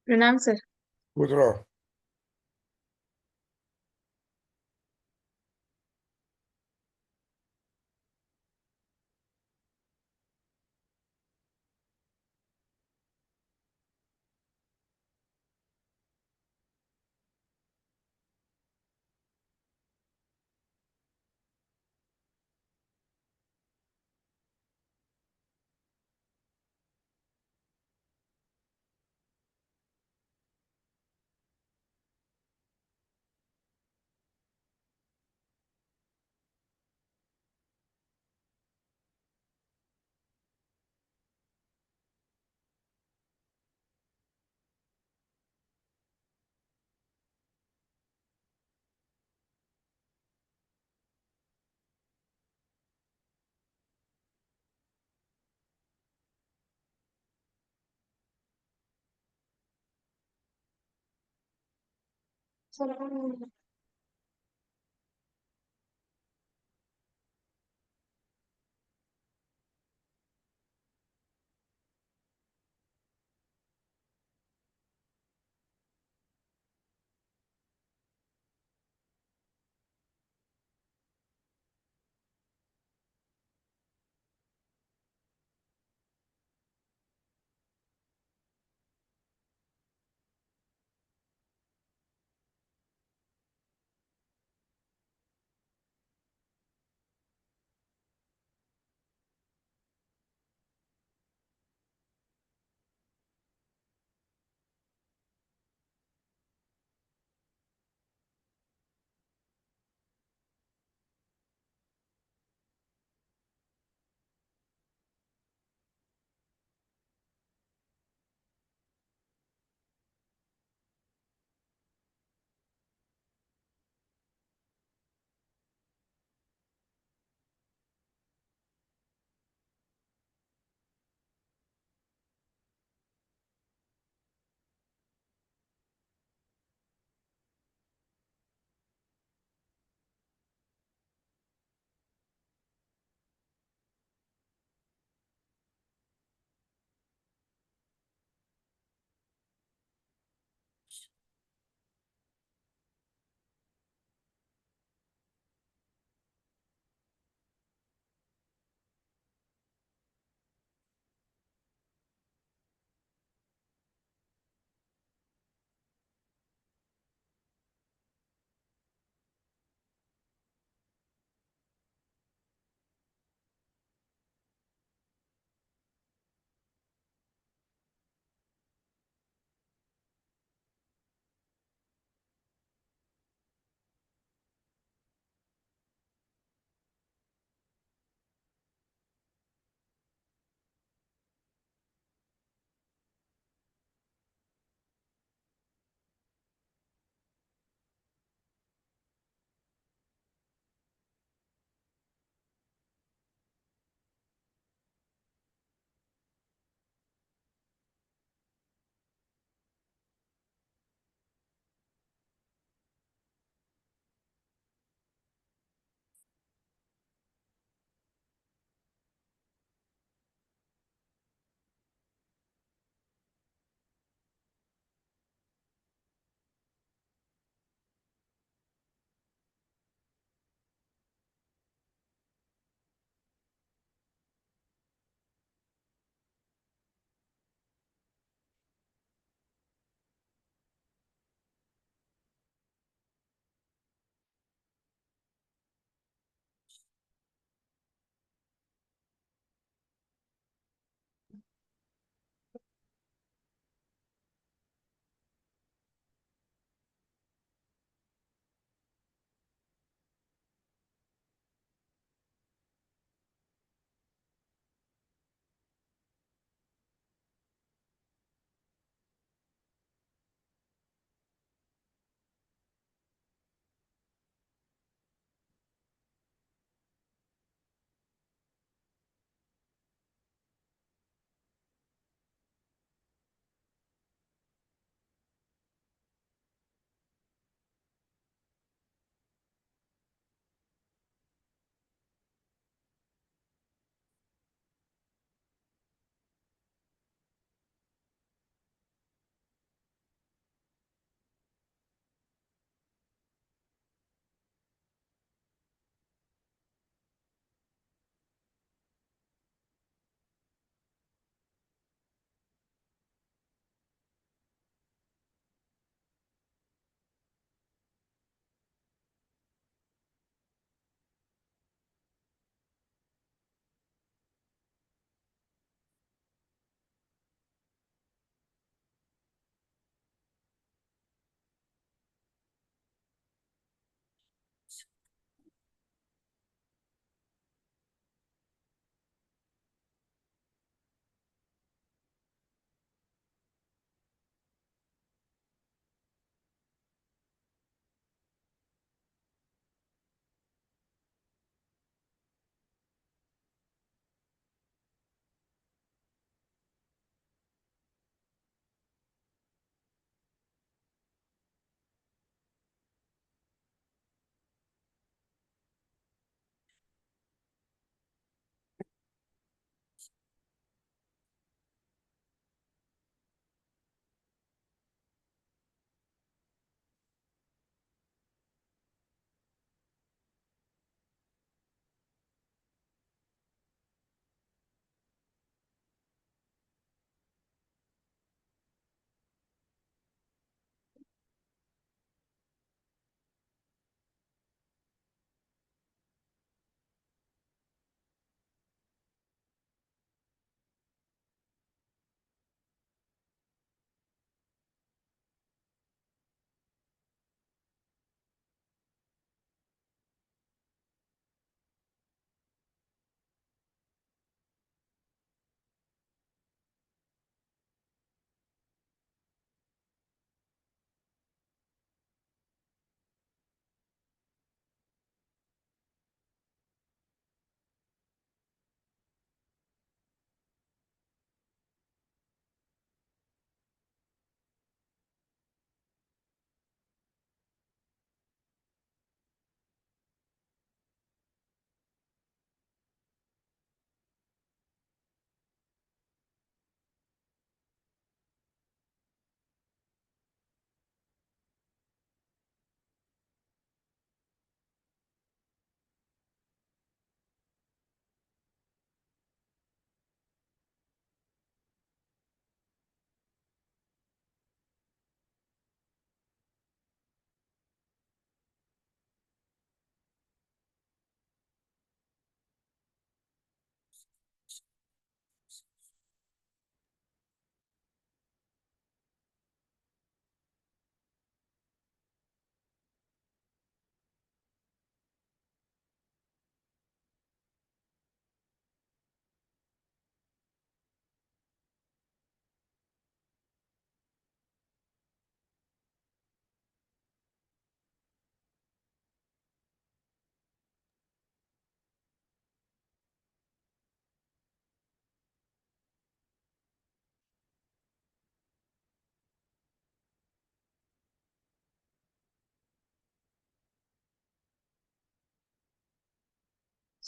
प्रणाम सर। कूद रहा।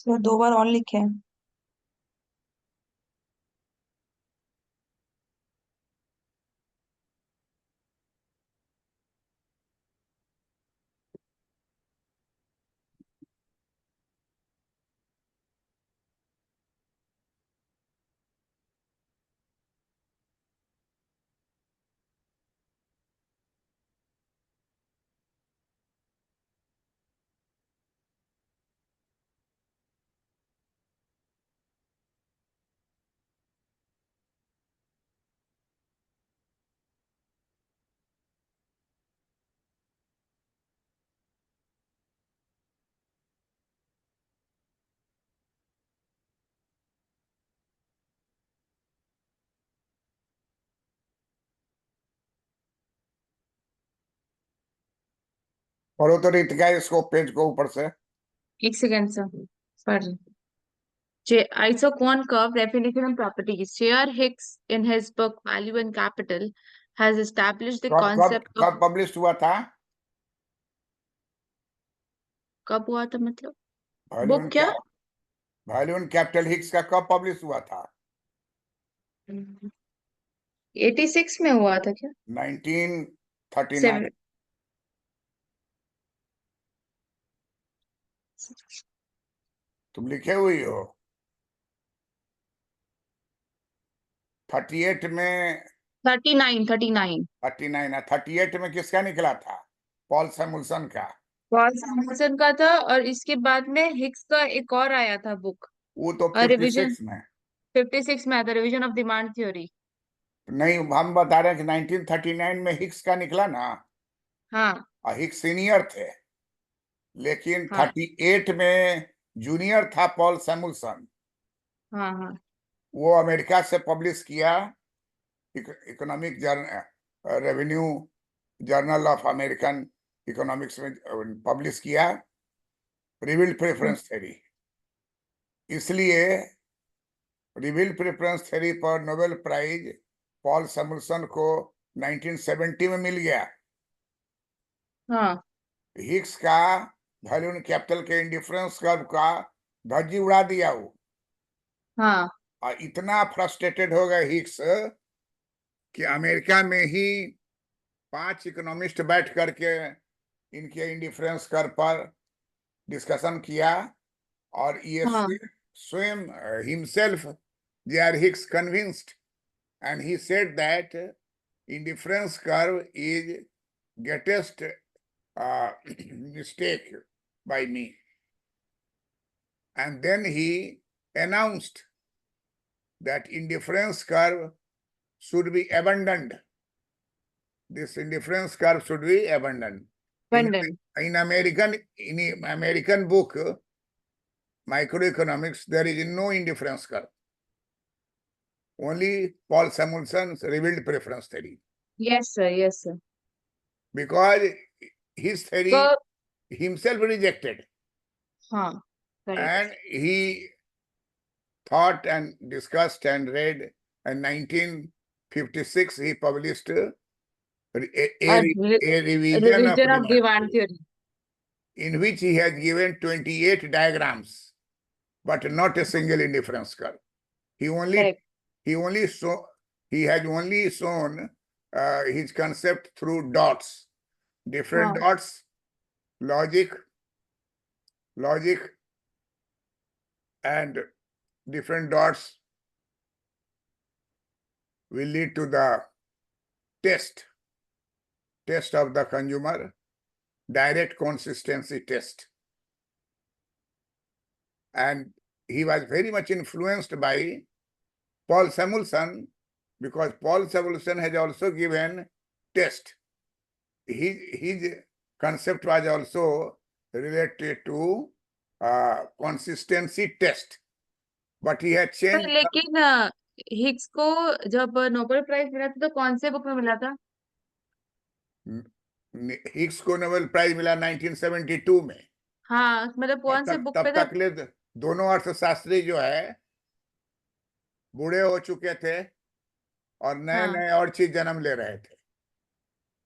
सर 2 बार ऑन लिखे हैं। पढ़ो तो रितिका इसको पेज को ऊपर से। एक second sir. Sorry. Isochrone curve definition and properties. J.R. Hicks, in his book Value and Capital, has established the कब कब concept of. कब पब्लिश हुआ था? कब हुआ था मतलब? वैल्यू बुक एंड क्या? वैल्यू एंड कैपिटल हिक्स का कब पब्लिश हुआ था? 86 में हुआ था क्या? 1939। 7। तुम लिखे हुई हो 38 में। 39, 39। 39 है। 38 में किसका निकला था? पॉल सैमुअल्सन का। पॉल सैमुअल्सन का था, और इसके बाद में हिक्स का एक और आया था बुक। वो तो रिविजन 56 में। 56 में आया था, रिविजन ऑफ डिमांड थ्योरी। नहीं, हम बता रहे हैं कि 1939 में हिक्स का निकला ना। हाँ और हिक्स सीनियर थे, लेकिन हाँ 38 में जूनियर था पॉल सैमुअल्सन। हाँ हाँ। वो अमेरिका से पब्लिश किया, economic revenue journal of American economics में पब्लिश किया, रिवील्ड प्रेफरेंस थ्योरी। इसलिए रिवील्ड प्रेफरेंस थ्योरी पर नोबेल प्राइज पॉल सैमुअल्सन को 1970 में मिल गया। हाँ हिक्स का वैल्यू एंड कैपिटल के इंडिफरेंस कर्व का धज्जी उड़ा दिया वो। हाँ और इतना फ्रस्ट्रेटेड हो गया हिक्स कि अमेरिका में ही 5 इकोनॉमिस्ट बैठ करके इनके इंडिफरेंस कर्व पर डिस्कशन किया। और ये हाँ स्वयं himself J.R. Hicks convinced, and he said that indifference curve is greatest mistake by me. And then he announced that indifference curve should be abandoned. This indifference curve should be abandoned. बंडन। In American book, Microeconomics, there is no indifference curve. Only Paul Samuelson's revealed preference theory. Yes sir, yes sir. Because his theory himself rejected. हाँ correct. And he thought and discussed and read. In 1956, he published a revision of revision of demand demand theory, theory. in which he has given 28 diagrams, but not a single indifference curve. He correct. has only shown his concept through dots, different हाँ dots, logic, and different dots will lead to the test of the consumer, direct consistency test. And he was very much influenced by Paul Samuelson, because Paul Samuelson has also given test. His concept was also related to consistency test, but he had पर changed. लेकिन Higgs को जब Nobel prize मिला था तो कौन से book में मिला था? हिग्स को नोबेल प्राइज मिला 1972 में। हाँ मतलब कौन से बुक पे तब था? तक ले दोनों अर्थशास्त्री जो है बूढ़े हो चुके थे और नए हाँ नए और चीज जन्म ले रहे थे।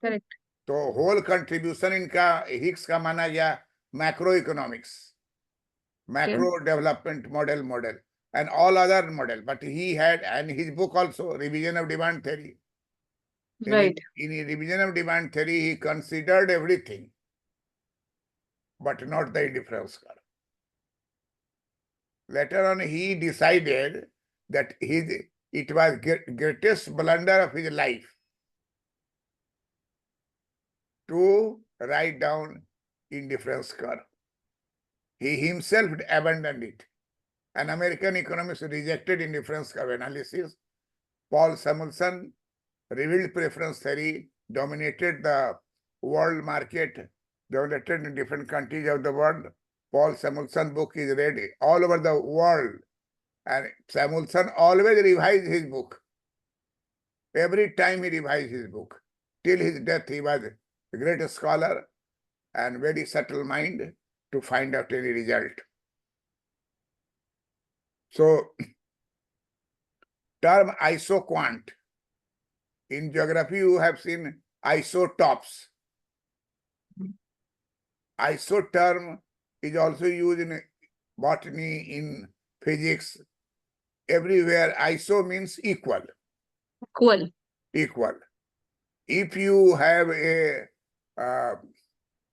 करेक्ट। तो होल कंट्रीब्यूशन इनका हिग्स का माना गया macro economics. macro development model, and all other model. But he had, and his book also, Revision of Demand Theory. Right. In Revision of Demand Theory, he considered everything, but not the indifference curve. Later on, he decided that it was greatest blunder of his life to write down indifference curve. He himself abandoned it. An American economist rejected indifference curve analysis. Paul Samuelson revealed preference theory, dominated the world market, dominated in different countries of the world. Paul Samuelson book is read all over the world. And Samuelson always revised his book. Every time he revised his book. Till his death, he was a great scholar and very subtle mind to find out any result. So, term isoquant. In geography, you have seen isotopes. Iso term is also used in botany, in physics. Everywhere, iso means equal. Equal. Equal. If you have a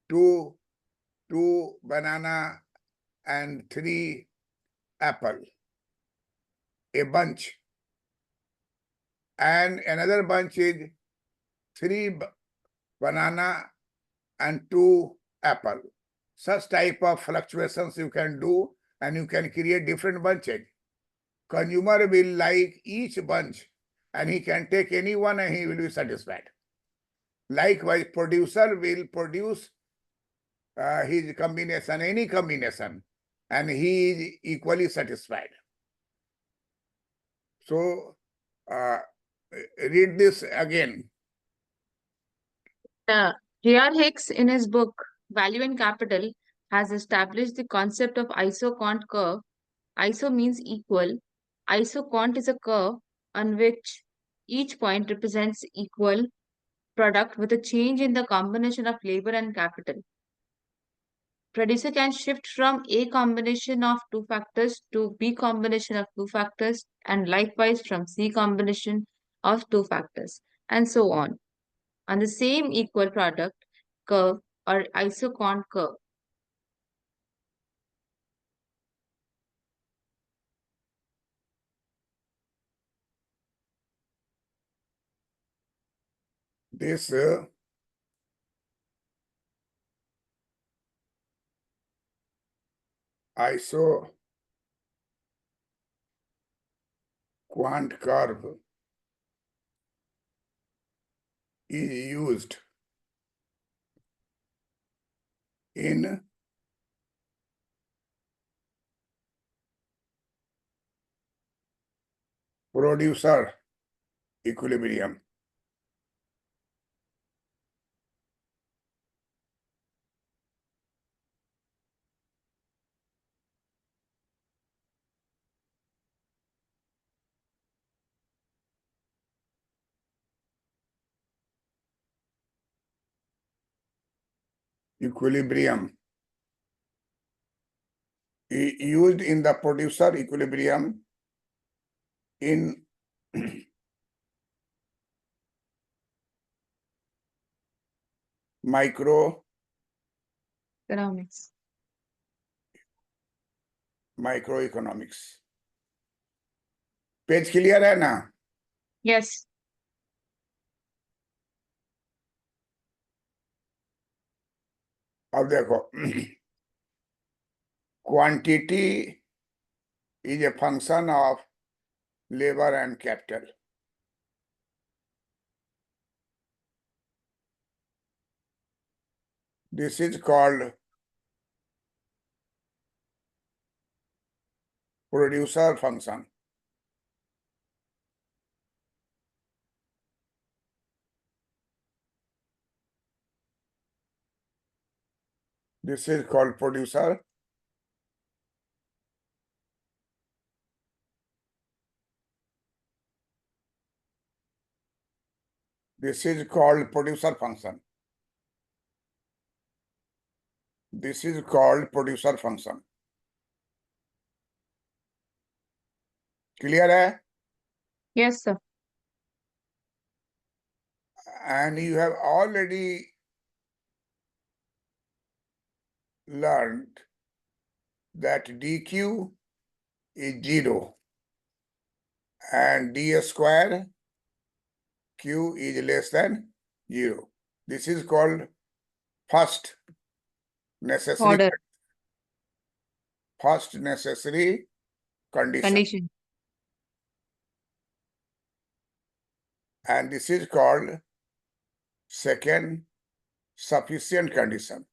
two banana and 3 apple, a bunch, and another bunch is 3 banana and 2 apple. Such type of fluctuations you can do, and you can create different bunches. Consumer will like each bunch, and he can take any one and he will be satisfied. Likewise, producer will produce his combination, any combination, and he is equally satisfied. So, read this again. J.R. Hicks, in his book Value and Capital, has established the concept of isoquant curve. Iso means equal. Isoquant is a curve on which each point represents equal product with a change in the combination of labor and capital. Producer can shift from A combination of 2 factors to B combination of 2 factors, and likewise from C combination of 2 factors, and so on the same equal product curve or isoquant curve. This isoquant curve is used in producer equilibrium. Equilibrium used in the producer equilibrium in microeconomics. Page clear है ना? Yes. अब देखो, quantity is a function of labor and capital. This is called producer function. This is called producer. This is called producer function. This is called producer function. Clear है? Yes, sir. And you have already learned that dq is 0 and d square q is less than 0. This is called first necessary Order. condition, Condition. and this is called second sufficient condition.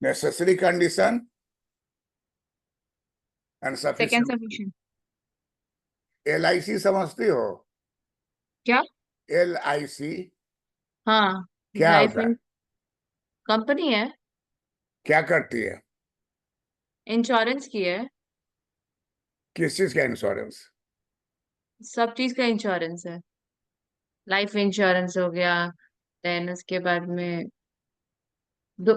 Necessary condition and Second sufficient. sufficient. LIC समझती हो? क्या? LIC हाँ, क्या life होता है? Company है, क्या करती है? इंश्योरेंस की है, किस चीज का इंश्योरेंस? सब चीज का इंश्योरेंस है। लाइफ इंश्योरेंस हो गया, देन उसके बाद में दो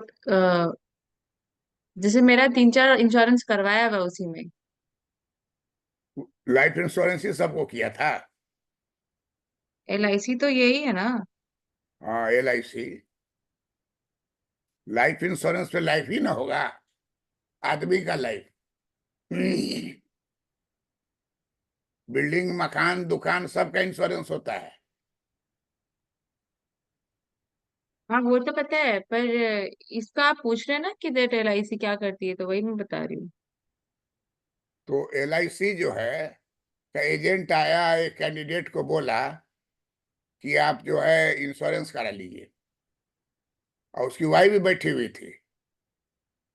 जैसे मेरा 3-4 इंश्योरेंस करवाया हुआ उसी में। लाइफ इंश्योरेंस ही सबको किया था। LIC तो यही है ना। हाँ, LIC लाइफ इंश्योरेंस पे लाइफ ही ना होगा, आदमी का लाइफ। बिल्डिंग, मकान, दुकान, सबका इंश्योरेंस होता है। हाँ वो तो पता है, पर इसका आप पूछ रहे हैं ना कि डेट LIC क्या करती है, तो वही मैं बता रही हूँ। तो LIC जो है का एजेंट आया, एक कैंडिडेट को बोला कि आप जो है इंश्योरेंस करा लीजिए, और उसकी वाइफ भी बैठी हुई थी।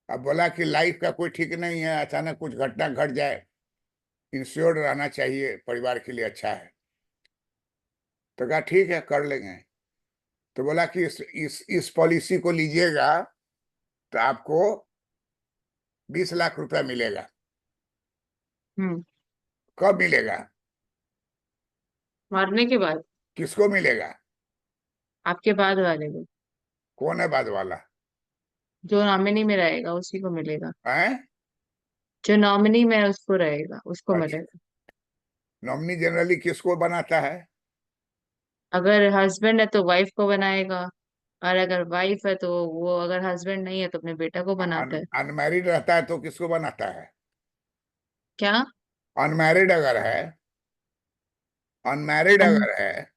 अब बोला कि लाइफ का कोई ठीक नहीं है, अचानक कुछ घटना घट जाए, इंश्योर्ड रहना चाहिए, परिवार के लिए अच्छा है। तो कहा ठीक है, कर लेंगे। तो बोला कि इस पॉलिसी को लीजिएगा तो आपको 20 लाख रुपया मिलेगा। हम्म। कब मिलेगा? मरने के बाद। किसको मिलेगा? आपके बाद वाले को, कौन है बाद वाला? जो नॉमिनी में रहेगा उसी को मिलेगा। है? जो नॉमिनी में उसको रहेगा उसको अच्छा, मिलेगा। नॉमिनी जनरली किसको बनाता है? अगर हस्बैंड है तो वाइफ को बनाएगा, और अगर वाइफ है तो वो, अगर हस्बैंड नहीं है तो अपने बेटा को बनाता है। अनमैरिड रहता है तो किसको बनाता है? क्या? अनमैरिड अगर है, अनमैरिड अन, अगर है,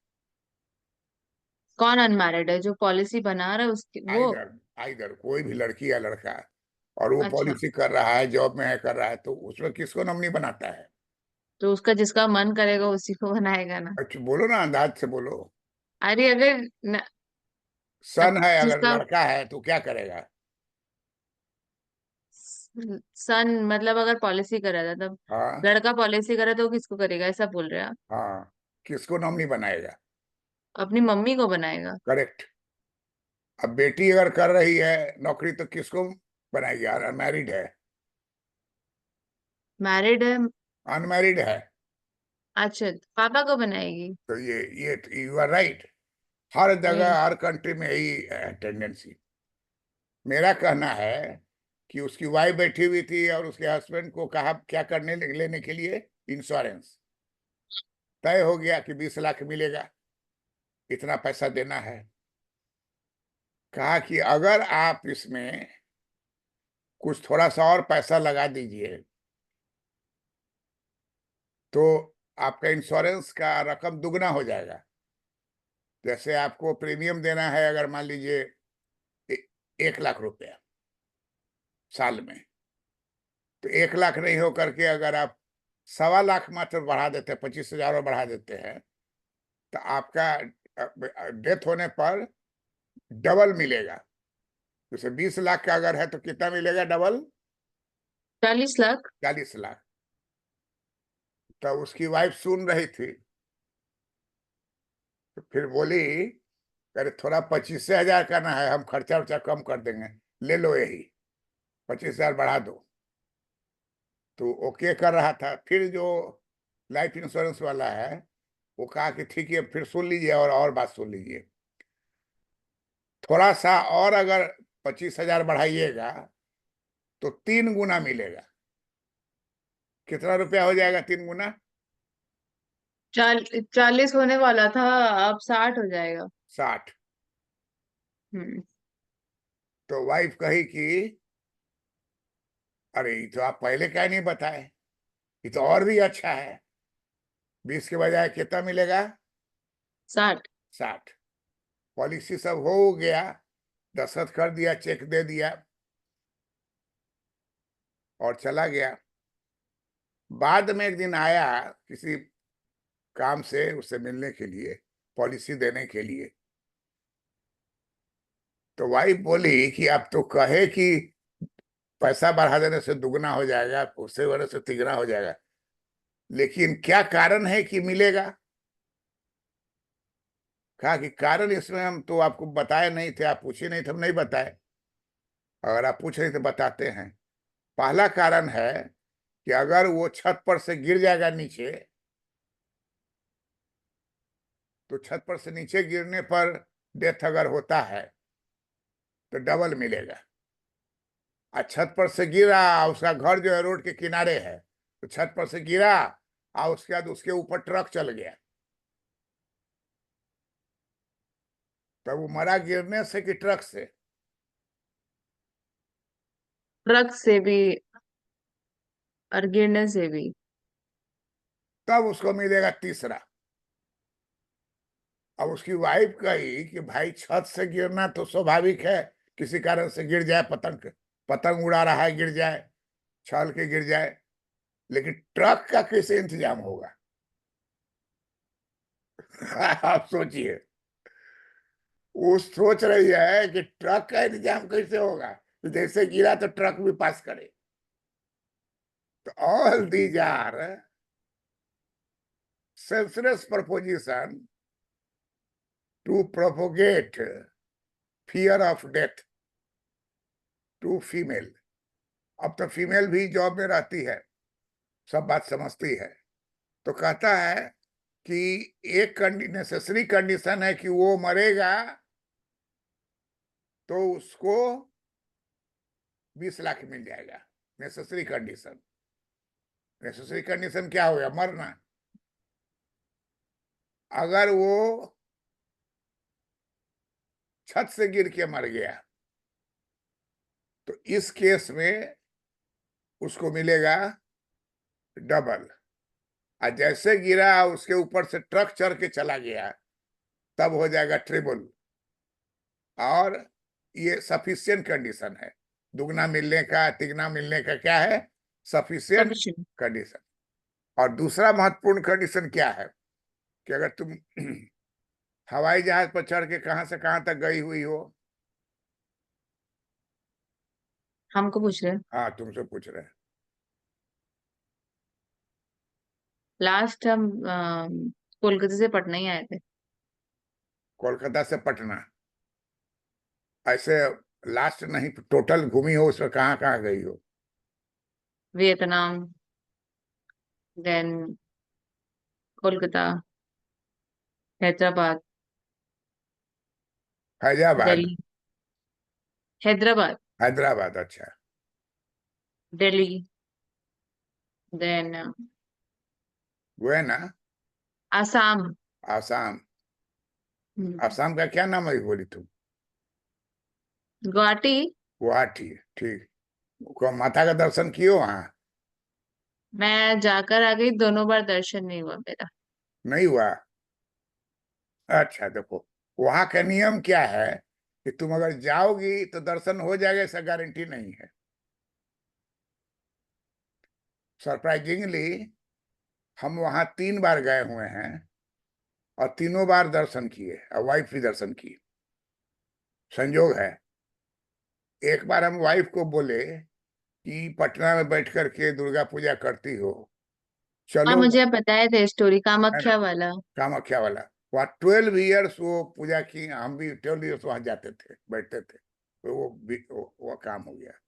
कौन अनमैरिड है? जो पॉलिसी बना रहा है उसकी वो। आइदर आइदर कोई भी लड़की या लड़का, और वो अच्छा, पॉलिसी कर रहा है, जॉब में है, कर रहा है, तो उसमें किसको नॉमिनी बनाता है? तो उसका जिसका मन करेगा उसी को बनाएगा ना। अच्छा, बोलो ना, अंदाज से बोलो। अरे अगर सन है, अगर जिसका लड़का है तो क्या करेगा? सन मतलब अगर पॉलिसी करा था तब, हाँ लड़का पॉलिसी करा तो वो किसको करेगा, ऐसा बोल रहे हैं आप? हाँ, किसको नॉमिनी बनाएगा? अपनी मम्मी को बनाएगा। करेक्ट। अब बेटी अगर कर रही है नौकरी तो किसको बनाएगी? यार अनमैरिड है। मैरिड है। अनमैरिड है अच्छा, पापा को बनाएगी। तो ये यू आर राइट। हर हम्म। जगह, हर कंट्री में यही टेंडेंसी। मेरा कहना है कि उसकी वाइफ बैठी हुई थी और उसके हस्बैंड को कहा क्या करने लेने के लिए, इंश्योरेंस। तय हो गया कि 20 लाख मिलेगा, इतना पैसा देना है। कहा कि अगर आप इसमें कुछ थोड़ा सा और पैसा लगा दीजिए तो आपका इंश्योरेंस का रकम दुगना हो जाएगा। जैसे आपको प्रीमियम देना है, अगर मान लीजिए 1 लाख रुपया साल में, तो 1 लाख नहीं हो करके अगर आप 1.25 लाख मात्र बढ़ा देते हैं, 25,000 और बढ़ा देते हैं, तो आपका डेथ होने पर डबल मिलेगा। जैसे 20 लाख का अगर है तो कितना मिलेगा डबल? 40 लाख। 40 लाख। तो उसकी वाइफ सुन रही थी, तो फिर बोली, अरे थोड़ा 25,000 करना है, हम खर्चा वर्चा कम कर देंगे, ले लो यही 25,000 बढ़ा दो। तो ओके कर रहा था। फिर जो लाइफ इंश्योरेंस वाला है वो कहा कि ठीक है, फिर सुन लीजिए और बात सुन लीजिए, थोड़ा सा और अगर 25,000 बढ़ाइएगा तो 3 गुना मिलेगा। कितना रुपया हो जाएगा 3 गुना? 40 होने वाला था, अब 60 हो जाएगा। 60। हम्म। तो वाइफ कही कि अरे ये तो आप पहले क्या नहीं बताए, ये तो और भी अच्छा है। 20 के बजाय कितना मिलेगा? 60। 60। पॉलिसी सब हो गया, दस्तखत कर दिया, चेक दे दिया और चला गया। बाद में एक दिन आया किसी काम से उससे मिलने के लिए, पॉलिसी देने के लिए। तो वाइफ बोली कि अब तो कहे कि पैसा बढ़ा देने से दुगना हो जाएगा, उससे बढ़ने से तिगुना हो जाएगा, लेकिन क्या कारण है कि मिलेगा? कहा कि कारण इसमें हम तो आपको बताए नहीं थे, आप पूछे नहीं थे, हम नहीं बताए। अगर आप पूछ रहे तो बताते हैं। पहला कारण है कि अगर वो छत पर से गिर जाएगा नीचे, तो छत पर से नीचे गिरने पर डेथ अगर होता है तो डबल मिलेगा। और छत पर से गिरा, उसका घर जो है रोड के किनारे है, तो छत पर से गिरा और उसके बाद उसके ऊपर ट्रक चल गया, तब वो मरा गिरने से कि ट्रक से? ट्रक से भी और गिरने से भी। तब उसको मिलेगा तीसरा। अब उसकी वाइफ कही कि भाई छत से गिरना तो स्वाभाविक है, किसी कारण से गिर जाए, पतंग पतंग उड़ा रहा है गिर जाए, छल के गिर जाए, लेकिन ट्रक का कैसे इंतजाम होगा? आप सोचिए, वो सोच रही है कि ट्रक का इंतजाम कैसे होगा, तो जैसे गिरा तो ट्रक भी पास करे। तो all these are senseless proposition to propagate fear of death to female. अब तो फीमेल भी जॉब में रहती है, सब बात समझती है, तो कहता है कि एक नेसेसरी कंडीशन है कि वो मरेगा तो उसको 20 लाख मिल जाएगा। नेसेसरी कंडीशन, नेसेसरी कंडीशन क्या हो गया? मरना। अगर वो छत से गिर के मर गया तो इस केस में उसको मिलेगा डबल, और जैसे गिरा उसके ऊपर से ट्रक चढ़ के चला गया तब हो जाएगा ट्रिपल। और ये सफिशियंट कंडीशन है, दुगना मिलने का, तिगना मिलने का क्या है? Sufficient sufficient. कंडीशन। और दूसरा महत्वपूर्ण कंडीशन क्या है कि अगर तुम हवाई जहाज पर चढ़ के कहां से कहां तक गई हुई हो? हमको पूछ रहे हैं। हाँ, तुमसे पूछ रहे हैं। लास्ट हम कोलकाता से पटना ही आए थे। कोलकाता से पटना? ऐसे लास्ट नहीं, टोटल घूमी हो, उसमें कहाँ कहाँ गई हो? Vietnam, then Kolkata, Hyderabad, Faizabad? दिल्ली, हैदराबाद, हैदराबाद, अच्छा। दिल्ली, देन गोयना? आसाम। आसाम? हम्म, आसाम का क्या नाम है बोली तुम? गुवाहाटी। गुवाहाटी, ठीक। को माता का दर्शन किए वहाँ? मैं जाकर आ गई, दोनों बार दर्शन नहीं हुआ मेरा। नहीं हुआ? अच्छा देखो, वहाँ का नियम क्या है कि तुम अगर जाओगी तो दर्शन हो जाएगा, ऐसा गारंटी नहीं है। सरप्राइजिंगली हम वहाँ 3 बार गए हुए हैं और तीनों बार दर्शन किए, और वाइफ भी दर्शन की। संयोग है, एक बार हम वाइफ को बोले कि पटना में बैठ करके दुर्गा पूजा करती हो, हाँ, चलो। मुझे आप बताए थे स्टोरी है ना, कामाख्या वाला। कामाख्या वाला। वहाँ 12 ईयर्स वो पूजा की, हम भी 12 ईयर्स वहाँ जाते थे, बैठते थे, तो वो काम हो गया।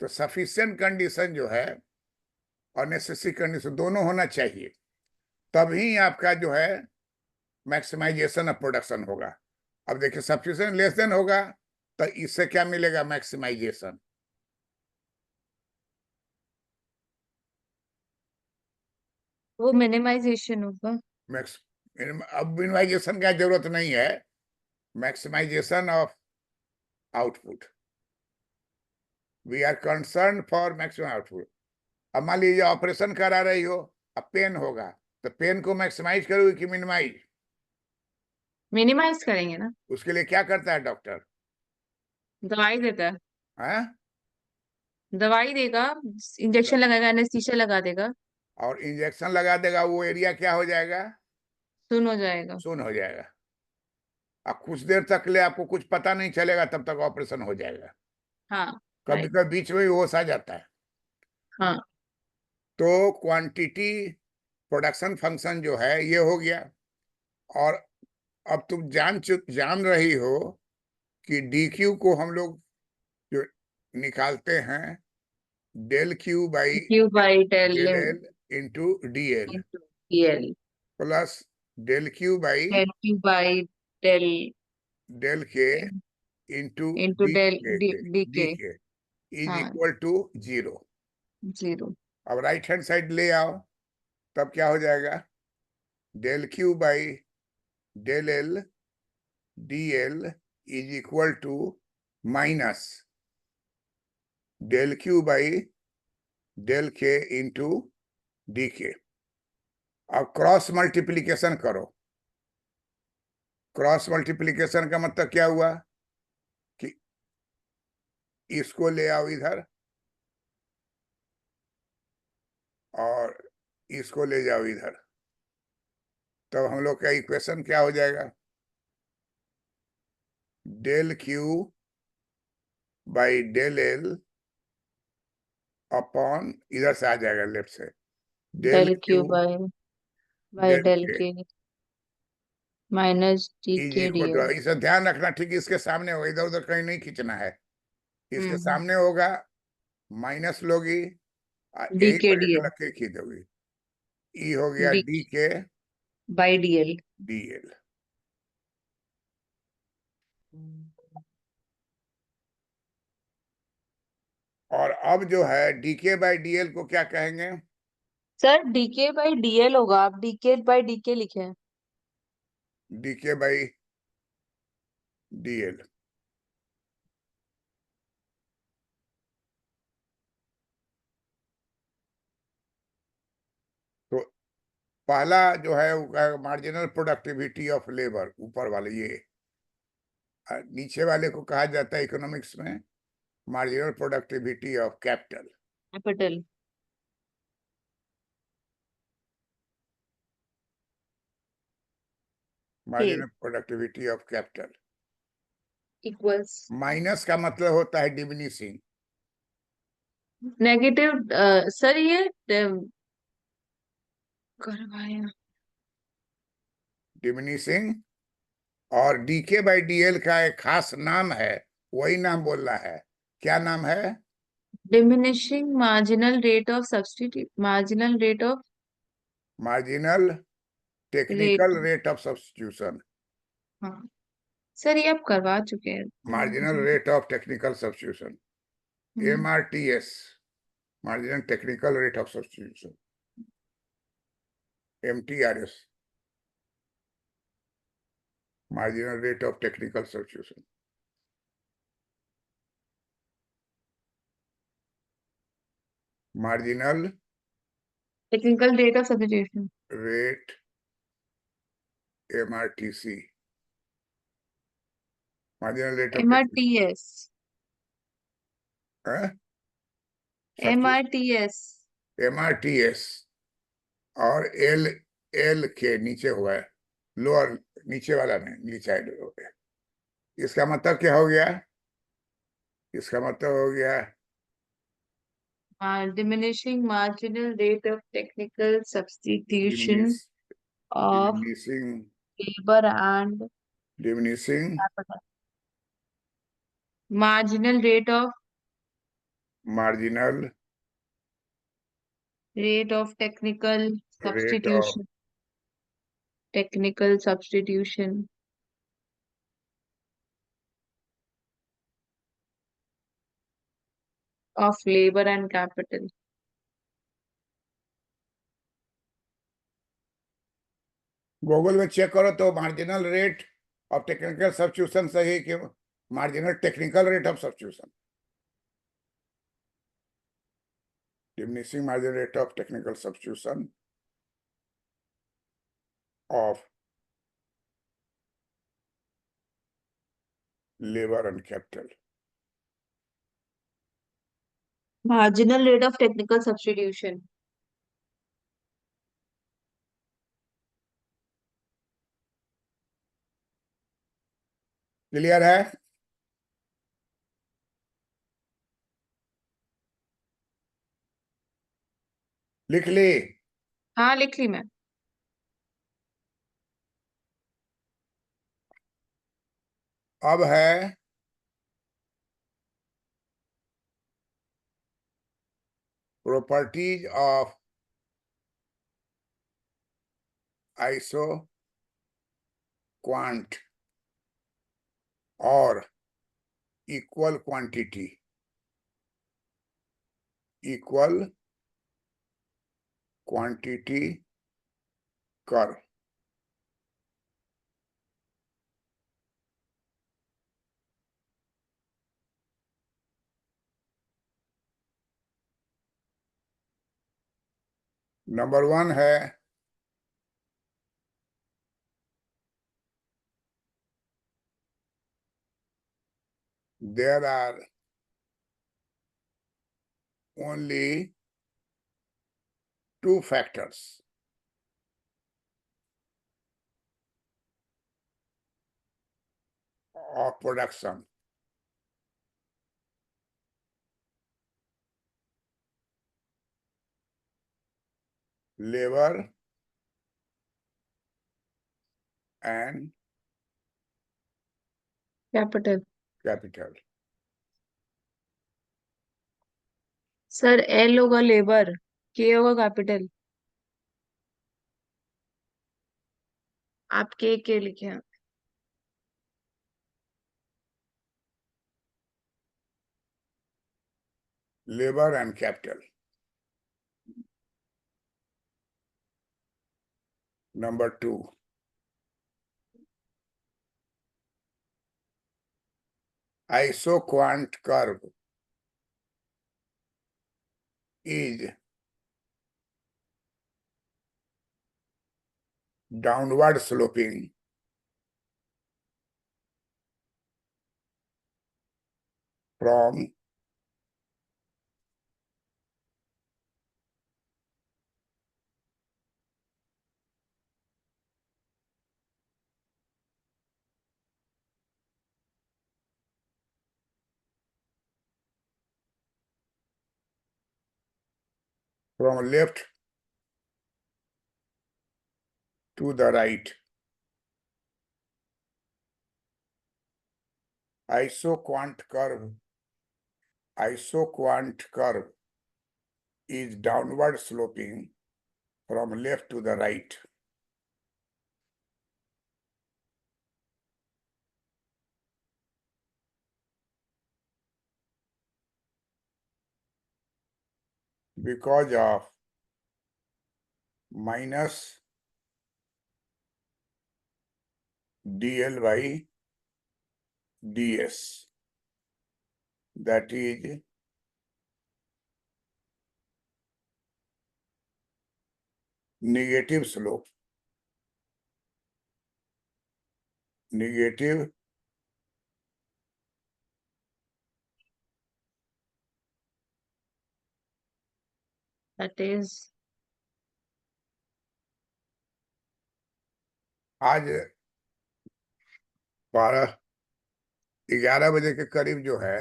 तो सफिशियंट कंडीशन जो है और नेसेसरी कंडीशन दोनों होना चाहिए, तभी आपका जो है मैक्सिमाइजेशन ऑफ प्रोडक्शन होगा। अब देखिए सब्स्टिट्यूशन लेस देन होगा तो इससे क्या मिलेगा, मैक्सिमाइजेशन। वो मिनिमाइजेशन होगा। मैक्स अब मिनिमाइजेशन का जरूरत नहीं है, maximisation of output. We are concern for maximum output. अब मान लीजिए ऑपरेशन करा रही हो, अब पेन होगा तो पेन को मैक्सिमाइज करोगे कि मिनिमाइज? मिनिमाइज करेंगे ना। उसके लिए क्या करता है डॉक्टर? दवाई देता है, हाँ, दवाई देगा, इंजेक्शन लगाएगा, एनेस्थीसिया लगा देगा, और इंजेक्शन लगा देगा, वो एरिया क्या हो जाएगा? सुन हो जाएगा। सुन हो जाएगा। अब कुछ देर तक ले आपको कुछ पता नहीं चलेगा, तब तक ऑपरेशन हो जाएगा। हाँ। कभी राइट। कभी बीच में भी होश आ जाता है। हाँ। तो क्वांटिटी प्रोडक्शन फंक्शन जो है ये हो गया। और अब तुम जान रही हो कि डी क्यू को हम लोग जो निकालते हैं, del Q by Q by del del L into D L into DL, plus del Q by del Q by del del K into into del D D K. K is हाँ। Equal to 0। Zero. अब right hand side ले आओ, तब क्या हो जाएगा? Del Q by del L D L is equal to minus del Q by del K into D K. अब cross multiplication करो। क्रॉस मल्टीप्लीकेशन का मतलब क्या हुआ कि इसको ले आओ इधर और इसको ले जाओ इधर, तब हम लोग का इक्वेशन क्या हो जाएगा? Del Q by del L upon, इधर से आ जाएगा लेफ्ट से, del del Q Q by del del K K minus D is K equal to, DL. इसे ध्यान रखना ठीक, इसके सामने होगा, इधर उधर कहीं नहीं खींचना है। इसके हम्म। सामने होगा, माइनस लोगी, डी यही के पर एक डीएल। लकीर खींचोगी। ई हो गया डी डी के बाई डीएल। D L. और अब जो है डीके बाई डीएल को क्या कहेंगे? सर डीके बाई डीएल होगा, आप डीके बाई डीके लिखे हैं। DK by DL. तो पहला जो है वो मार्जिनल प्रोडक्टिविटी ऑफ लेबर, ऊपर वाले ये। नीचे वाले को कहा जाता है इकोनॉमिक्स में marginal productivity of capital. Capital. के marginal productivity of capital. Equals minus का मतलब होता है डिमिनिशिंग। नेगेटिव। सर ये करवाया। डिमिनिशिंग। और डीके बाई डीएल का एक खास नाम है, वही नाम बोल रहा है। क्या नाम है? Diminishing marginal rate of substitute, marginal rate of marginal rate. Technical rate of substitution. हाँ सर, ये आप करवा चुके हैं। Marginal rate of technical substitution, MRTS, marginal technical rate of substitution, MTRS, marginal rate of technical substitution. Marginal technical rate of substitution. Rate MRTC, marginal rate of MRTS. MRTS. MRTS। और L के नीचे हुआ है, lower, नीचे वाला नहीं, नीचे हो गया। इसका मतलब क्या हो गया? इसका मतलब हो गया diminishing marginal rate of technical substitution diminish of diminishing labour and diminishing capital. Marginal rate of marginal technical rate of substitution technical substitution of labor and capital. Google में चेक करो तो marginal rate of technical substitution सही कि marginal technical rate of substitution, diminishing marginal rate of technical substitution of labor and capital. Marginal rate of technical substitution. Clear है? लिख ली? हाँ, लिख ली मैं। अब है प्रॉपर्टीज ऑफ आइसो क्वांट और इक्वल क्वांटिटी कर्व। नंबर 1 है there are only 2 factors of production: labor and capital. capital. Sir L होगा लेबर, के होगा कैपिटल। आप के लिखे हैं। Labor and capital. Number 2, isoquant curve is downward sloping from left to the right. Isoquant curve is downward sloping from left to the right. Because of minus dl by ds, that is negative slope, negative that is आज 11 बजे के करीब जो है,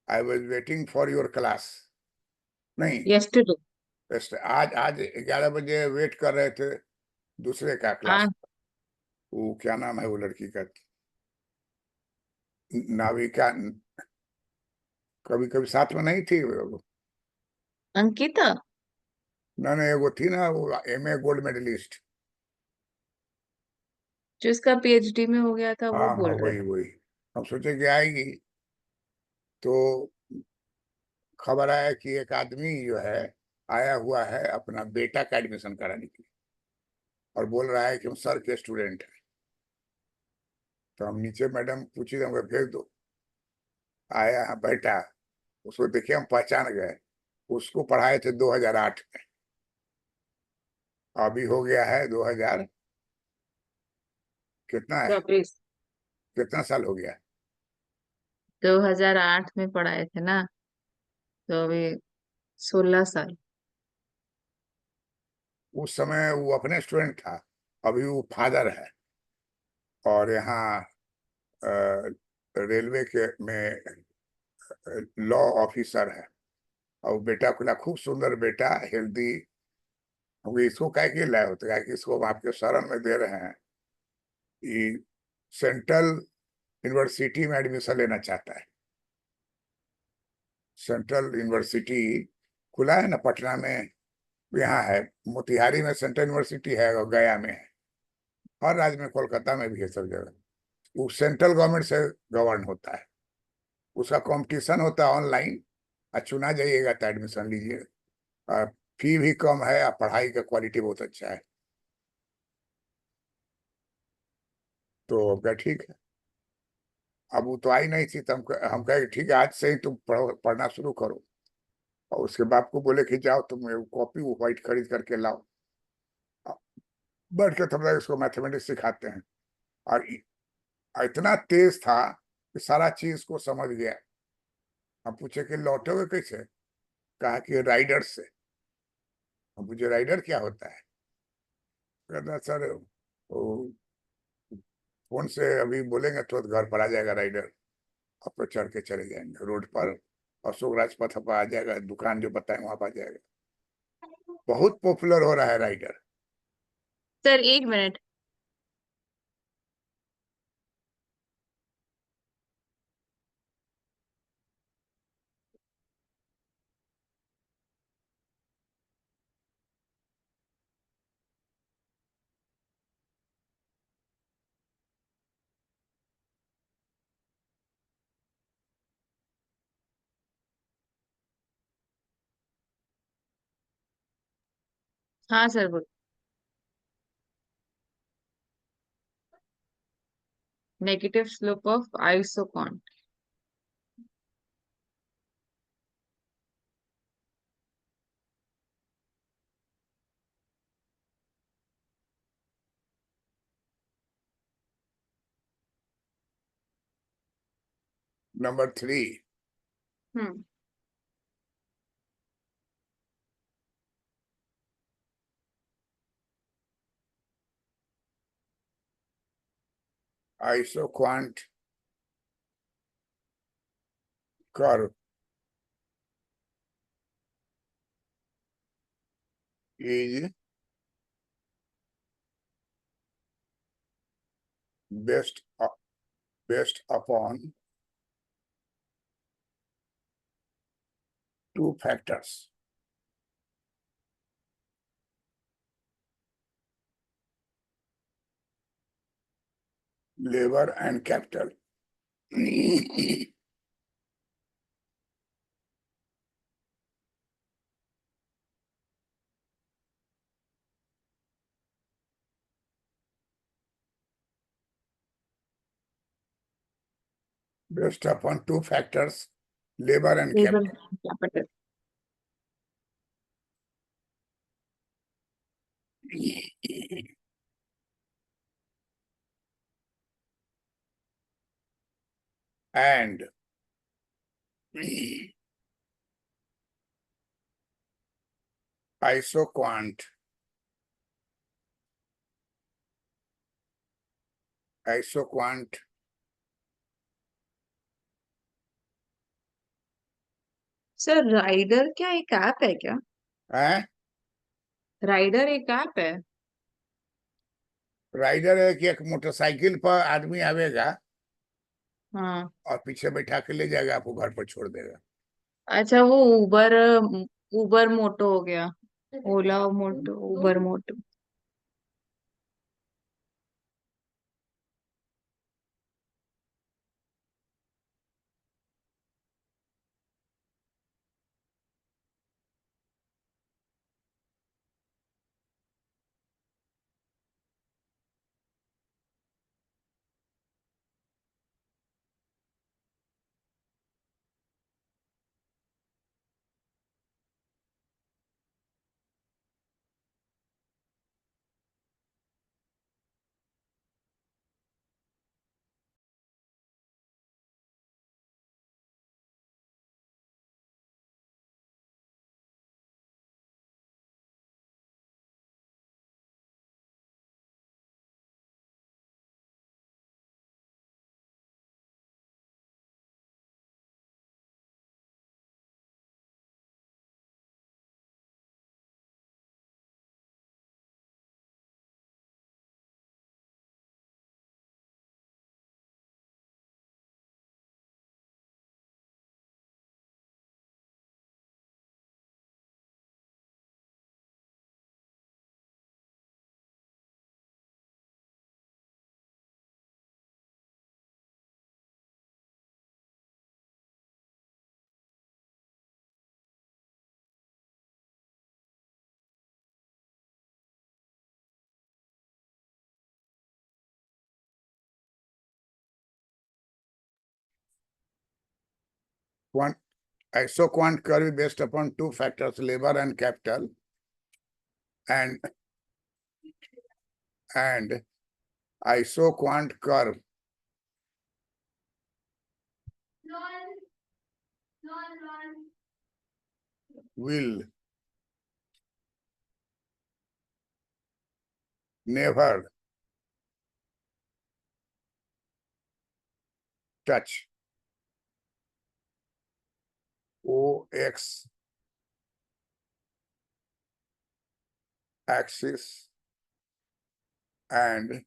I was waiting for your class. नहीं, yesterday. आज 11 बजे wait कर रहे थे दूसरे का क्लास। हाँ, वो क्या नाम है वो लड़की का? नाविका। कभी कभी साथ में नहीं थी वो? अंकिता। ना, वो थी ना, वो MA गोल्ड मेडलिस्ट। जो इसका पीएचडी में हो गया था वो हाँ हाँ, बोल रहे वही वही। हम सोचे कि आएगी, तो खबर आया कि एक आदमी जो है आया हुआ है अपना बेटा का एडमिशन कराने के लिए, और बोल रहा है कि हम सर के स्टूडेंट हैं। तो हम नीचे मैडम पूछी, हमको भेज दो। आया बैठा, उसको देखे, हम पहचान गए। उसको पढ़ाए थे 2008 में, अभी हो गया है 2000, कितना है, 24। कितना साल हो गया। 2008 में पढ़ाए थे ना, तो अभी 16 साल। उस समय वो अपने स्टूडेंट था, अभी वो फादर है, और यहाँ रेलवे के में लॉ ऑफिसर है। और बेटा खुला, खूब सुंदर बेटा, हेल्दी। हम इसको क्या के लाए होते हैं कि इसको हम आपके शरण में दे रहे हैं। ये सेंट्रल यूनिवर्सिटी में एडमिशन लेना चाहता है। सेंट्रल यूनिवर्सिटी खुला है ना पटना में, यहाँ है, मोतिहारी में सेंट्रल यूनिवर्सिटी है, और गया में है, हर राज्य में, कोलकाता में भी है, सब जगह। वो सेंट्रल गवर्नमेंट से गवर्न होता है। उसका कंपटीशन होता है ऑनलाइन, और चुना जाइएगा तो एडमिशन लीजिए। और फी भी कम है, और पढ़ाई का क्वालिटी बहुत अच्छा है। तो क्या ठीक है। अब वो तो आई नहीं थी, तो हम कहे कि ठीक है, आज से ही तुम पढ़ना शुरू करो। और उसके बाप को बोले कि जाओ तुम कॉपी वो व्हाइट खरीद करके लाओ। बैठ के तब तक इसको मैथमेटिक्स सिखाते हैं। और इतना तेज था कि सारा चीज को समझ गया। हम पूछे कि लौटोगे कैसे, कहा कि राइडर से। हम पूछे राइडर क्या होता है, कहता सर वो फोन से अभी बोलेंगे तुरंत घर पर आ जाएगा राइडर, आप पे चढ़ के चले जाएंगे रोड पर, अशोक राजपथ पर आ जाएगा, दुकान जो बताए वहां पर आ जाएगा। बहुत पॉपुलर हो रहा है राइडर। Sir 1 minute. हाँ सर बोल। Negative slope of isoquant. Number 3, hmm. Isoquant curve is based based upon two factors: labor and capital. Based upon two factors: labor and labour capital. Capital. And isoquant isoquant सर राइडर क्या एक app है क्या? है। Rider एक app है? Rider है कि एक मोटरसाइकिल पर आदमी आवेगा हाँ। और पीछे बैठा के ले जाएगा, आपको घर पर छोड़ देगा। अच्छा वो उबर, उबर मोटो हो गया। ओला मोटो, उबर मोटो। isoquant curve is based upon two factors, labor and capital, and isoquant curve will never touch OX axis and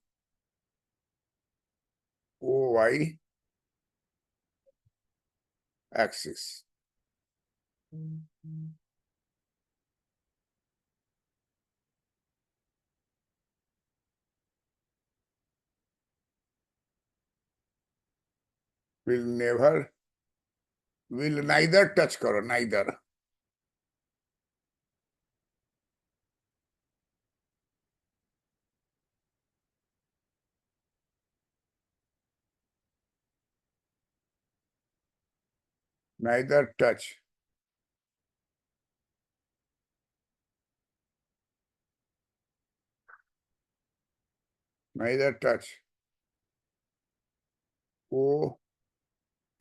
OY axis. Will neither touch करो, neither. Neither touch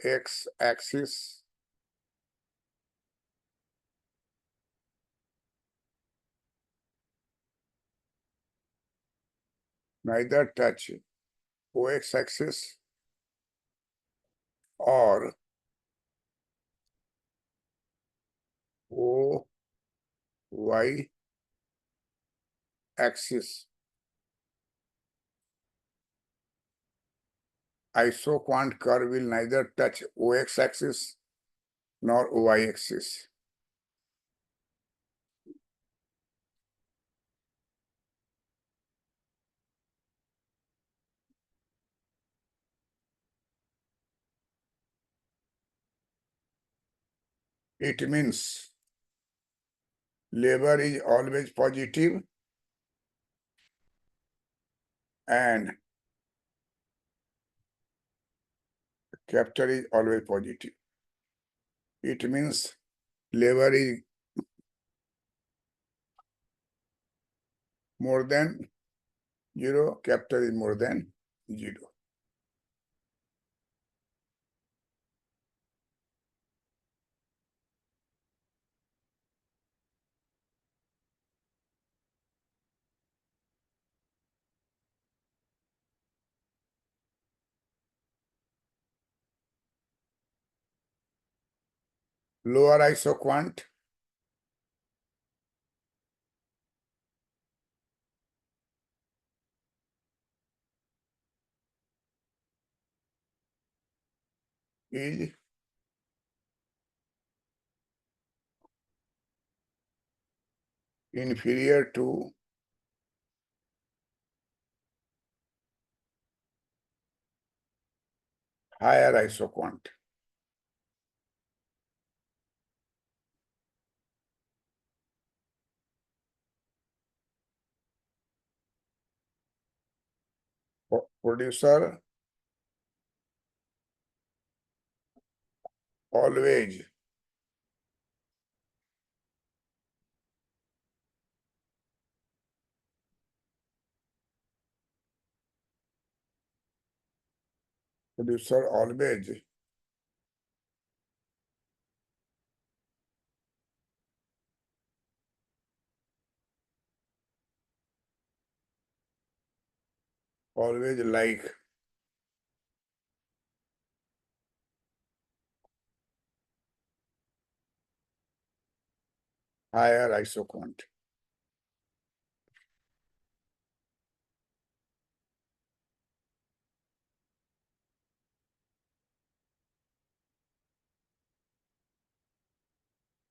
OX axis neither touch OX axis or OY axis. Isoquant curve will neither touch OX axis nor OY axis. It means labor is always positive and capital is always positive. It means labor is more than 0, capital is more than 0. Lower isoquant is inferior to higher isoquant. Producer always always like higher isoquant.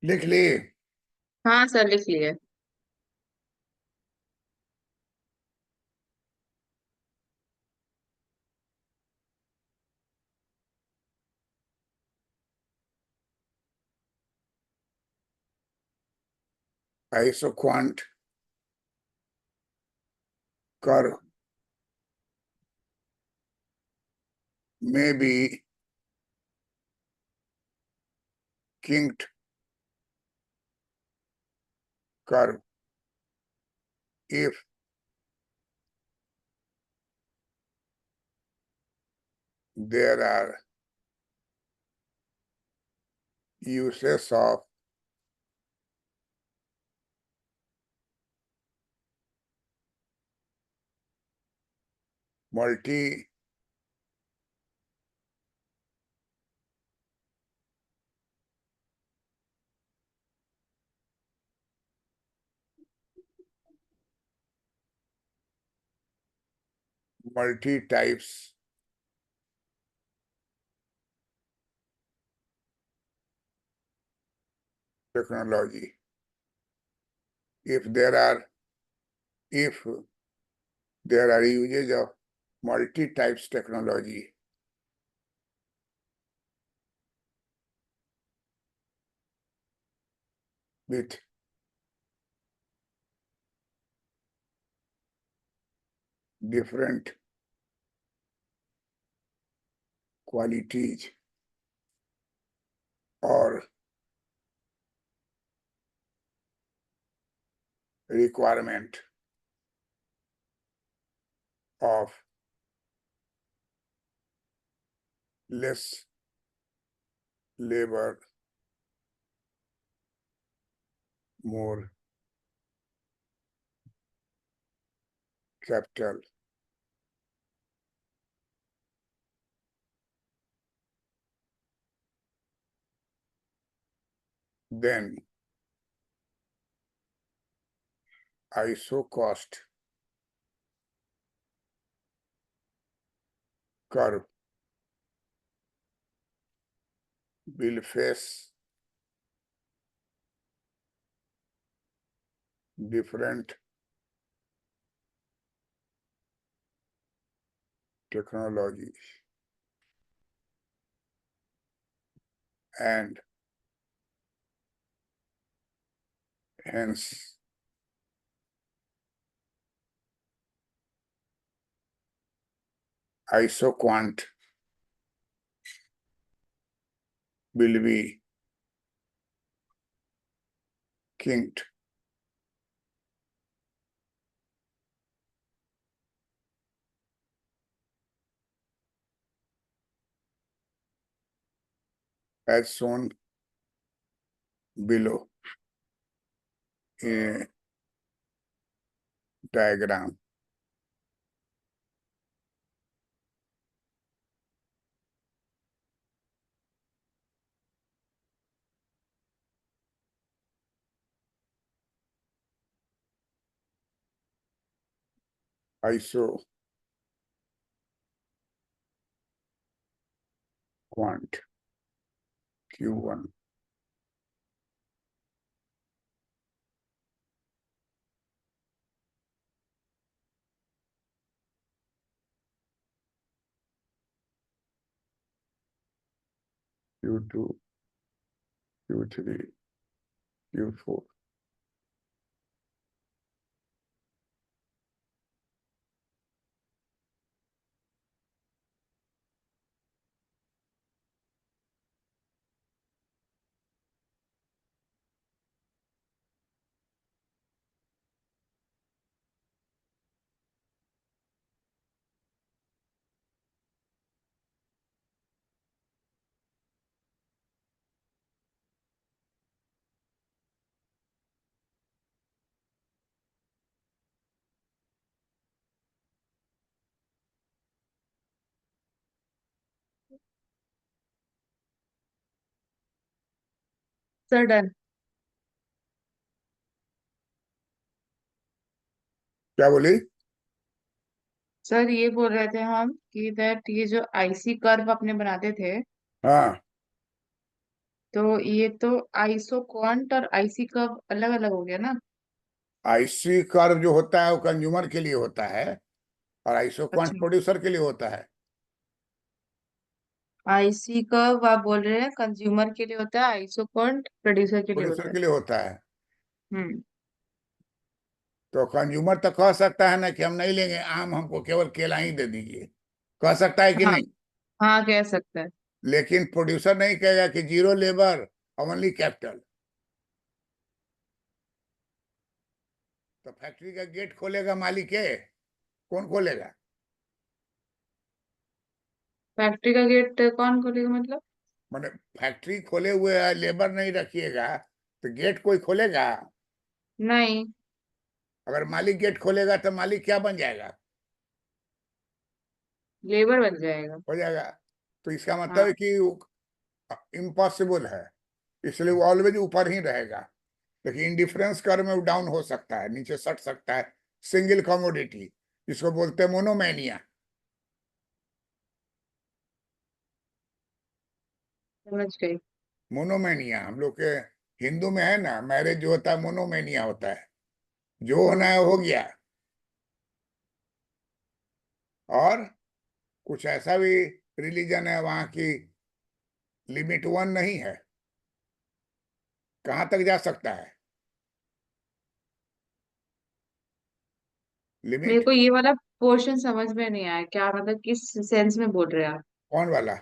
लिख लिए हाँ sir, लिख लिए। isoquant curve may be kinked curve if there are uses of multi types technology. If there are uses of multi types technology, with different qualities or requirement of less labor, more capital, then ISO cost curve will face different technologies and hence ISOQuant will be kinked as shown below in a diagram. ISOQuant Q1 Q2 Q3 Q4 Sir, done. क्या बोली? Sir ये बोल रहे थे हम कि that ये जो आईसी कर्व अपने बनाते थे, हाँ, तो ये तो आईसो क्वांट और आईसी कर्व अलग अलग हो गया ना। आईसी कर्व जो होता है वो कंज्यूमर के लिए होता है और आइसोक्वांट अच्छा, प्रोड्यूसर के लिए होता है। आईसी कर्व आप बोल रहे हैं कंज्यूमर के लिए होता है, आईसो क्वांट प्रोड्यूसर के लिए प्रोड्यूसर होता है। के लिए होता है। हम्म। तो कंज्यूमर तो कह सकता है ना कि हम नहीं लेंगे आम, हमको केवल केला ही दे दीजिए, कह सकता है कि हाँ, नहीं? हाँ कह सकता है। लेकिन प्रोड्यूसर नहीं कहेगा कि जीरो लेबर ओनली कैपिटल। तो फैक्ट्री का गेट खोलेगा मालिक है, कौन खोलेगा? फैक्ट्री का गेट कौन खोलेगा मतलब? माने फैक्ट्री खोले हुए है, लेबर नहीं रखिएगा तो गेट कोई खोलेगा? नहीं, अगर मालिक गेट खोलेगा तो मालिक क्या बन जाएगा? लेबर बन जाएगा। हो जाएगा। तो इसका मतलब हाँ, है कि इम्पॉसिबल है, इसलिए वो ऑलवेज ऊपर ही रहेगा। लेकिन इंडिफरेंस कर में वो डाउन हो सकता है, नीचे सट सकता है। सिंगल कमोडिटी, जिसको बोलते हैं मोनोमेनिया। समझ गई। मोनोमेनिया हम लोग के हिंदू में है ना, मैरिज जो होता है मोनोमेनिया होता है, जो होना है हो गया। और कुछ ऐसा भी रिलीजन है वहां की लिमिट वन नहीं है, कहाँ तक जा सकता है मेरे लिमिट? को ये वाला पोर्शन समझ में नहीं आया, क्या मतलब किस सेंस में बोल रहे हैं आप? कौन वाला?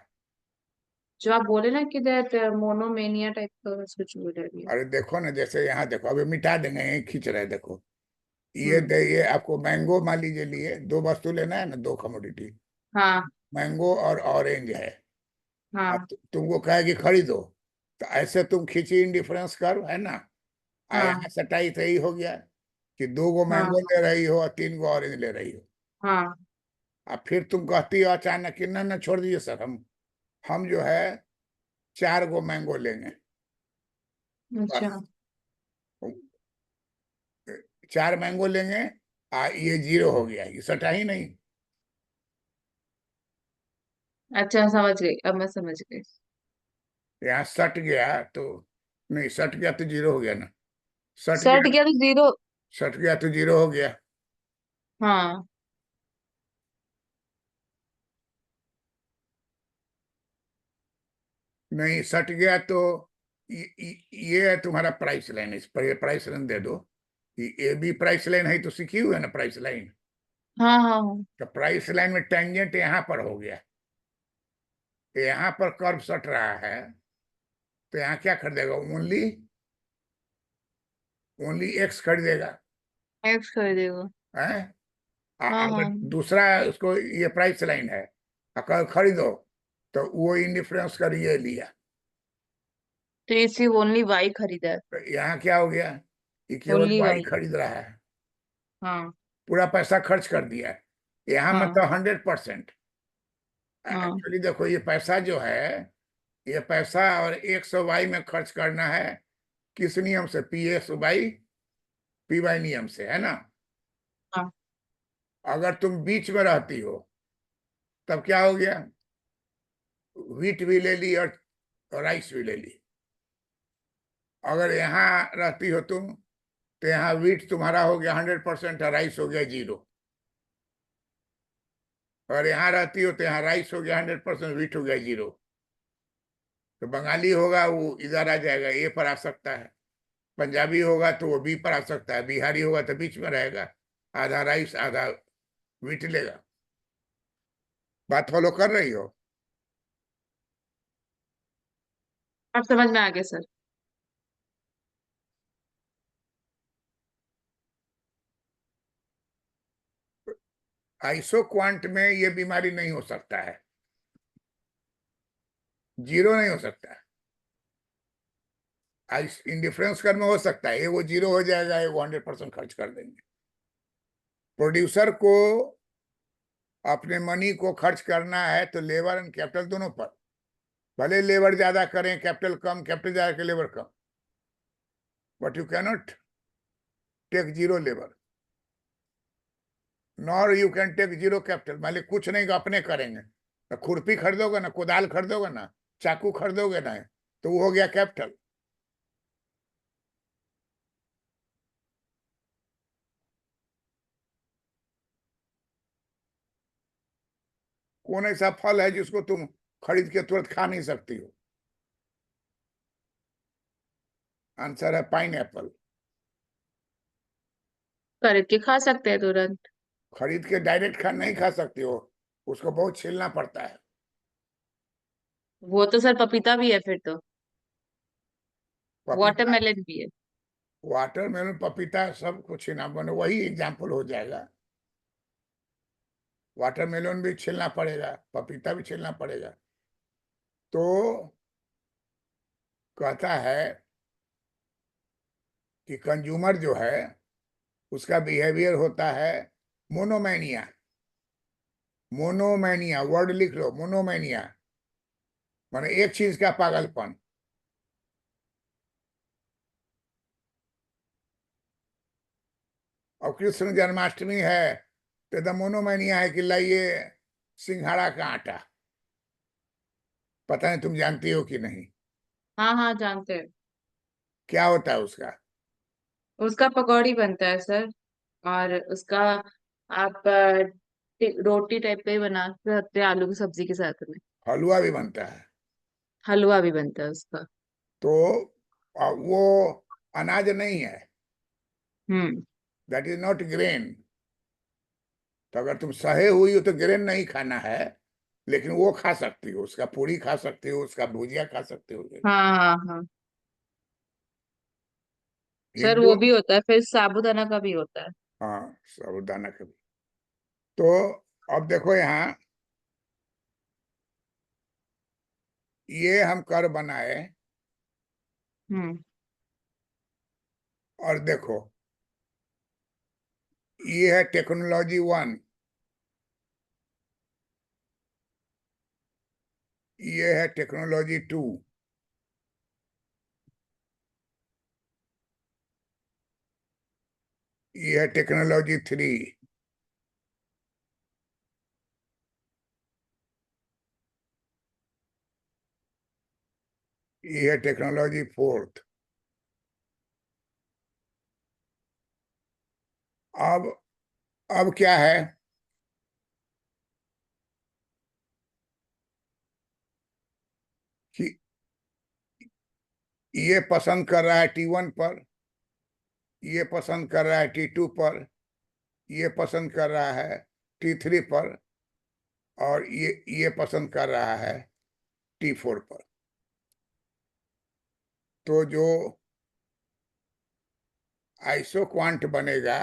जो आप बोले ना कि दैट मोनोमेनिया टाइप का कुछ बोल रहे हैं। अरे देखो ना, जैसे यहाँ देखो, अभी मिटा देंगे, यहीं खींच रहे हैं, देखो। हम्म। ये आपको मैंगो मान लीजिए लिए, दो वस्तु लेना है ना, दो कमोडिटी, हाँ। मैंगो और ऑरेंज है। अब हाँ। तुमको कहे कि खरीदो, तो ऐसे तुम खींची इंडिफरेंस कर, है ना? हाँ। यहाँ सटाई सही हो गया कि दो गो हाँ। मैंगो ले रही हो और तीन गो ऑरेंज ले रही हो। हाँ। अब फिर तुम कहती हो अचानक कि ना ना छोड़ दीजिए सर, हम जो है चार गो मैंगो लेंगे। अच्छा। बस चार मैंगो लेंगे। ये जीरो हो गया, ये सटा ही नहीं। अच्छा, समझ गई, अब मैं समझ गई। यहाँ सट गया तो, नहीं सट गया तो जीरो हो गया ना। सट सट गया, गया तो जीरो। सट गया तो जीरो हो गया। हाँ। नहीं सट गया तो ये है तुम्हारा प्राइस लाइन, इस पर ये प्राइस लाइन दे दो। ये भी प्राइस लाइन है, तो सीखी हुई है ना प्राइस लाइन। हाँ। हाँ। हाँ। तो प्राइस लाइन में टेंजेंट यहाँ पर हो गया, यहाँ पर कर्व सट रहा है, तो यहाँ क्या खरीदेगा? ओनली ओनली एक्स खरीदेगा, एक्स कर देगा। है? हाँ। अगर हाँ। दूसरा उसको ये प्राइस लाइन है, अगर खरीदो, तो वो इंडिफरेंस कर ये लिया। तो ये सिर्फ ओनली वाई खरीदा है। तो यहाँ क्या हो गया? ये केवल ओनली वाई वाई। खरीद रहा है, हाँ। पूरा पैसा खर्च कर दिया है। यहाँ हाँ। मतलब 100%। हाँ। एक्चुअली देखो, ये पैसा जो है, ये पैसा और 100 वाई में खर्च करना है। किस नियम से? पी वाई नियम से, है ना? हाँ। अगर तुम बीच में रहती हो, तब क्या हो गया? व्हीट भी ले ली और राइस भी ले ली। अगर यहाँ रहती हो तुम, तो यहाँ व्हीट तुम्हारा हो गया 100% और राइस हो गया जीरो। और यहाँ रहती हो तो यहाँ राइस हो गया 100%, व्हीट हो गया जीरो। तो बंगाली होगा वो इधर आ जाएगा, ए पर आ सकता है। पंजाबी होगा तो वो बी पर आ सकता है। बिहारी होगा तो बीच में रहेगा, आधा राइस आधा व्हीट लेगा। बात फॉलो कर रही हो? अब समझ में आ गया सर। आइसो क्वांट में ये बीमारी नहीं हो सकता है, जीरो नहीं हो सकता है। आइस इंडिफरेंस कर में हो सकता है, ये वो जीरो हो जाएगा, ये वो 100% खर्च कर देंगे। प्रोड्यूसर को अपने मनी को खर्च करना है तो लेबर एंड कैपिटल दोनों पर। भले लेबर ज्यादा करें, कैपिटल कम, कैपिटल ज्यादा के लेबर कम, but you cannot take zero labour, nor you can take zero capital. मान ली कुछ नहीं अपने करेंगे, तो खुरपी खरीदोगे ना, कुदाल खरीदोगे ना, चाकू खरीदोगे ना, तो वो हो गया कैपिटल। कौन ऐसा फल है जिसको तुम खरीद के तुरंत खा नहीं सकती हो? आंसर है पाइन एप्पल। खरीद के खा सकते हैं तुरंत। खरीद के डायरेक्ट खा नहीं खा सकती हो, उसको बहुत छीलना पड़ता है। वो तो सर पपीता भी है फिर तो। वाटरमेलन भी है। वाटरमेलन, पपीता सब कुछ ना बने, वही एग्जाम्पल हो जाएगा। वाटरमेलन भी छीलना पड़ेगा, पपीता भी छीलना पड़ेगा। तो कहता है कि कंज्यूमर जो है उसका बिहेवियर होता है मोनोमैनिया। मोनोमैनिया वर्ड लिख लो, मोनोमैनिया माने एक चीज का पागलपन। और कृष्ण जन्माष्टमी है तो एकदम मोनोमैनिया है कि लाइए सिंघाड़ा का आटा। पता नहीं तुम जानती हो कि नहीं, हाँ हाँ, जानते हैं। क्या होता है उसका? उसका पकौड़ी बनता है सर। और उसका आप रोटी टाइप का ही बना सकते हैं, आलू की सब्जी के साथ में। हलवा भी बनता है। हलवा भी बनता है उसका। तो वो अनाज नहीं है, hmm. That is not grain. तो अगर तुम सहे हुई हो तो ग्रेन नहीं खाना है, लेकिन वो खा सकती हो, उसका पूरी खा सकती हो, उसका भुजिया खा सकते हो। हाँ हाँ हाँ सर, हिंदू, वो भी होता है, फिर साबूदाना का भी होता है। हाँ साबूदाना का भी। तो अब देखो यहाँ, ये हम कर बनाए, हम्म। और देखो ये है टेक्नोलॉजी 1, ये है टेक्नोलॉजी 2, ये है टेक्नोलॉजी 3, ये है टेक्नोलॉजी 4। अब अब क्या है कि ये पसंद कर रहा है T1 पर, ये पसंद कर रहा है T2 पर, ये पसंद कर रहा है T3 पर, और ये पसंद कर रहा है T4 पर। तो जो आइसो क्वांट बनेगा,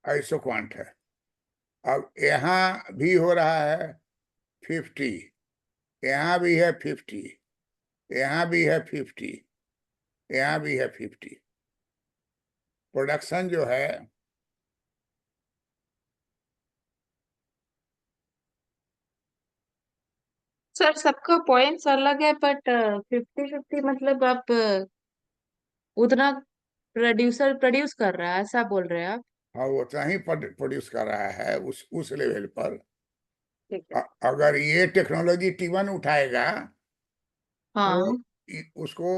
आइसो क्वांट है। अब यहाँ भी हो रहा है 50, यहाँ भी है 50, यहाँ भी है 50, यहाँ भी है 50। प्रोडक्शन जो है सर, सबका पॉइंट्स अलग है, बट 50-50 मतलब आप उतना प्रोड्यूस कर रहा है, ऐसा बोल रहे हैं आप? हाँ वो उतना ही प्रोड्यूस कर रहा है उस लेवल पर। ठीक है। अगर ये टेक्नोलॉजी T1 उठाएगा तो हाँ। उसको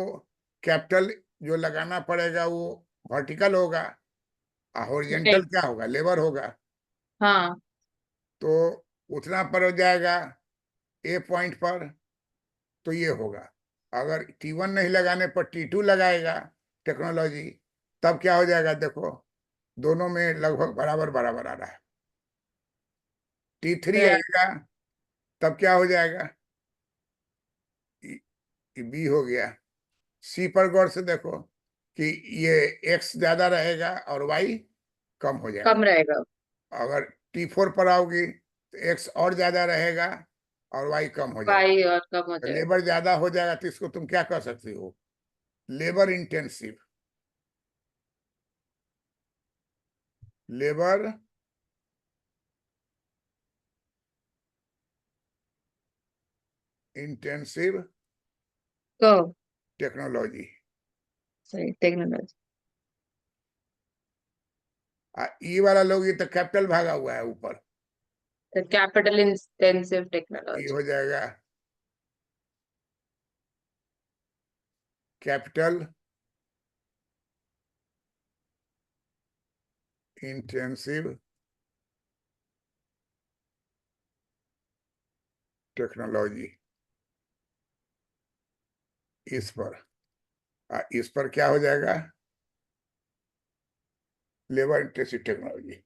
कैपिटल जो लगाना पड़ेगा वो वर्टिकल होगा, और हॉरिजेंटल राइट। क्या होगा, लेबर होगा। हाँ। तो उतना पर हो जाएगा ए पॉइंट पर, तो ये होगा। अगर T1 नहीं लगाने पर T2 लगाएगा टेक्नोलॉजी, तब क्या हो जाएगा देखो, दोनों में लगभग बराबर बराबर आ रहा है। T3 right. आएगा तब क्या हो जाएगा, बी हो गया। सी पर गौर से देखो कि ये एक्स ज्यादा रहेगा और वाई कम हो जाएगा। कम रहेगा। अगर T4 पर आओगी तो एक्स और ज्यादा रहेगा और वाई कम हो जाएगा। पाई और कम हो तो जाएगा। लेबर ज्यादा हो जाएगा तो इसको तुम क्या कर सकती हो, लेबर इंटेंसिव। लेबर इंटेंसिव तो टेक्नोलॉजी। सही टेक्नोलॉजी। ई वाला लोग, ये तो कैपिटल भागा हुआ है ऊपर, तो कैपिटल इंटेंसिव ये टेक्नोलॉजी। हो जाएगा कैपिटल इंटेंसिव टेक्नोलॉजी, इस पर क्या हो जाएगा? Labour intensive technology.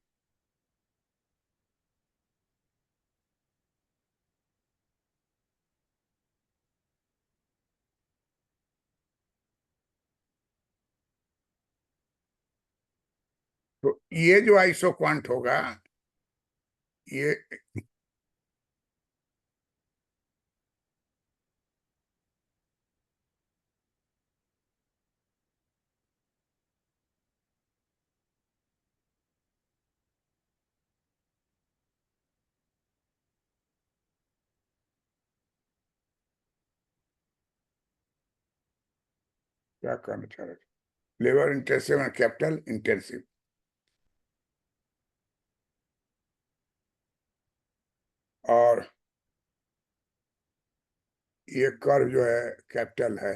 तो ये जो आइसो क्वांट होगा, ये क्या करना चाह रहे थे? Labour intensive and capital intensive. और ये कर्व जो है कैपिटल है,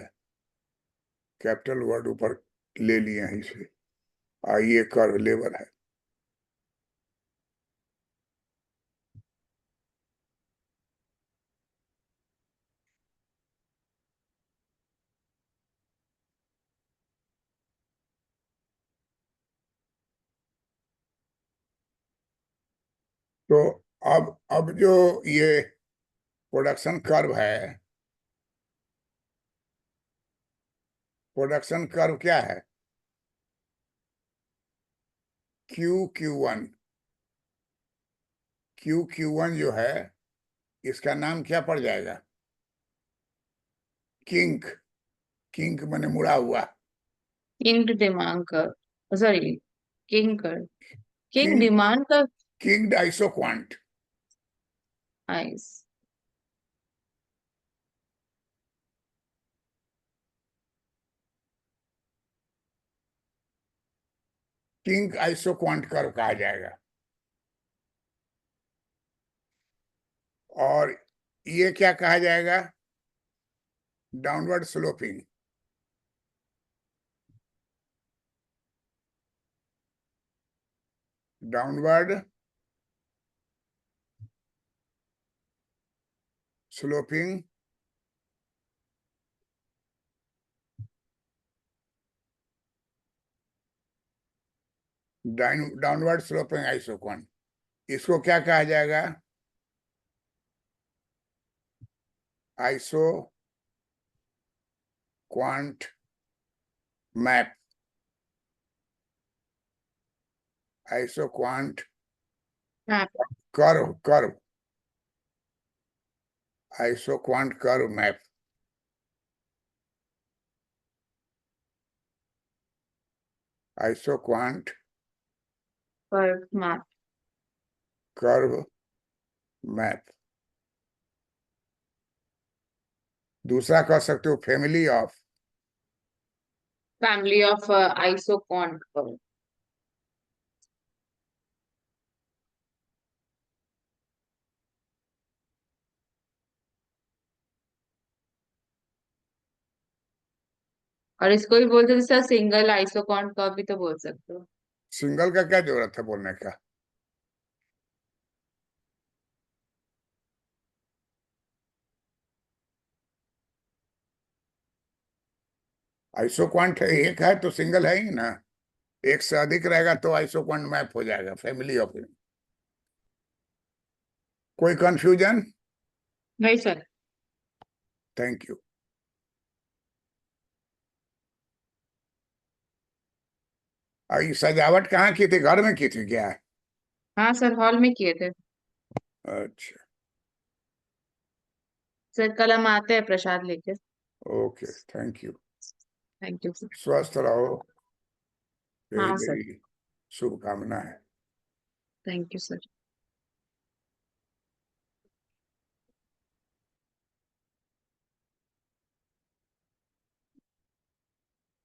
कैपिटल वर्ड ऊपर ले लिए हैं इसे, और ये कर्व लेबर है। तो अब जो ये प्रोडक्शन कर्व है, प्रोडक्शन कर्व क्या है? Q1। Q1 जो है, इसका नाम क्या पड़ जाएगा? किंक। किंक माने मुड़ा हुआ। किंग डिमांड का, सॉरी, किंग का, किंग किंग डिमांड का kink isoquant. Ice. Kink isoquant curve कहा जाएगा। और ये क्या कहा जाएगा? Downward sloping. Downward sloping downward sloping isoquant, इसको क्या कहा जाएगा? Isoquant map. Isoquant हाँ, curve isoquant curve map. Isoquant curve map. Curve map. दूसरा कह सकते हो family of family of isoquant curve. और इसको भी बोलते हैं जैसे सिंगल आइसोकॉन्ट कर्व भी तो बोल सकते हो। सिंगल का क्या जरूरत है बोलने का? आइसो क्वांट है, एक है तो सिंगल है ही ना। एक से अधिक रहेगा तो आइसो क्वांट मैप हो जाएगा, फैमिली ऑफ। कोई कंफ्यूजन? नहीं सर। Thank you. और ये सजावट कहाँ की थी? घर में की थी क्या? हाँ सर, हॉल में किए थे। अच्छा। सर कल हम आते हैं प्रसाद लेके। Okay, thank you. Thank you sir. स्वस्थ रहो, यही हाँ सर। मेरी शुभकामना है। Thank you sir.